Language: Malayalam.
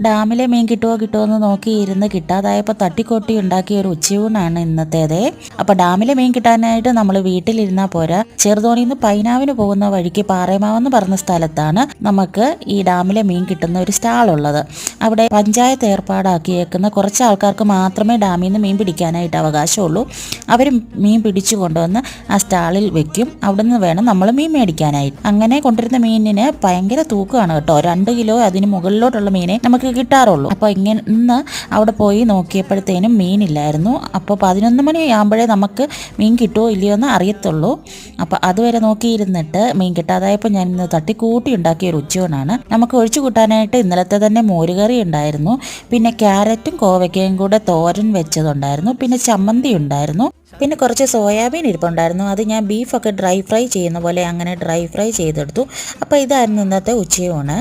ഡാമിലെ മീൻ കിട്ടുമോ എന്ന് നോക്കിയിരുന്ന് കിട്ടാതായപ്പോൾ തട്ടിക്കൊട്ടി ഉണ്ടാക്കിയ ഒരു ഉച്ചയൂണാണ് ഇന്നത്തേത്. അപ്പോൾ ഡാമിലെ മീൻ കിട്ടാനായിട്ട് നമ്മൾ വീട്ടിലിരുന്നാൽ പോരാ, ചെറുതോണിയിൽ നിന്ന് പൈനാവിന് പോകുന്ന വഴിക്ക് പാറേമാവെന്ന് പറഞ്ഞ സ്ഥലത്താണ് നമുക്ക് ഈ ഡാമിലെ മീൻ കിട്ടുന്ന ഒരു സ്റ്റാൾ ഉള്ളത്. അവിടെ പഞ്ചായത്ത് ഏർപ്പാടാക്കിയേക്കുന്ന കുറച്ച് ആൾക്കാർക്ക് മാത്രമേ ഡാമിൽ നിന്ന് മീൻ പിടിക്കാനായിട്ട് അവകാശമുള്ളൂ. അവർ മീൻ പിടിച്ചു കൊണ്ടുവന്ന് ആ സ്റ്റാളിൽ വെക്കും. അവിടെ നിന്ന് വേണം നമ്മൾ മീൻ മേടിക്കാനായിട്ട്. അങ്ങനെ കൊണ്ടുവരുന്ന മീനിന് ഭയങ്കര തൂക്കമാണ് കേട്ടോ. 2 കിലോ അതിന് മുകളിലോട്ടുള്ള മീനെ നമുക്ക് കിട്ടാറുള്ളൂ. അപ്പോൾ ഇങ്ങനെ അവിടെ പോയി നോക്കിയപ്പോഴത്തേനും മീനില്ലായിരുന്നു. അപ്പോൾ 11 മണിയാകുമ്പോഴേ നമുക്ക് മീൻ കിട്ടുമോ ഇല്ലയോ എന്ന് അറിയത്തുള്ളൂ. അപ്പോൾ അതുവരെ നോക്കിയിരുന്നിട്ട് മീൻ കിട്ടാതായപ്പോൾ ഞാൻ ഇന്ന് തട്ടിക്കൂട്ടി ഉണ്ടാക്കിയ ഒരു ഉച്ചയൂണാണ്. നമുക്ക് ഒഴിച്ചു കൂട്ടാനായിട്ട് ഇന്നലത്തെ തന്നെ മോരുകറി ഉണ്ടായിരുന്നു, പിന്നെ ക്യാരറ്റും കോവയ്ക്കയും കൂടെ തോരൻ വെച്ചതുണ്ടായിരുന്നു, പിന്നെ ചമ്മന്തി ഉണ്ടായിരുന്നു, പിന്നെ കുറച്ച് സോയാബീൻ ഇരിപ്പുണ്ടായിരുന്നു. അത് ഞാൻ ബീഫൊക്കെ ഡ്രൈ ഫ്രൈ ചെയ്യുന്ന പോലെ അങ്ങനെ ഡ്രൈ ഫ്രൈ ചെയ്തെടുത്തു. അപ്പോൾ ഇതായിരുന്നു ഇന്നത്തെ ഉച്ചയൂണ്.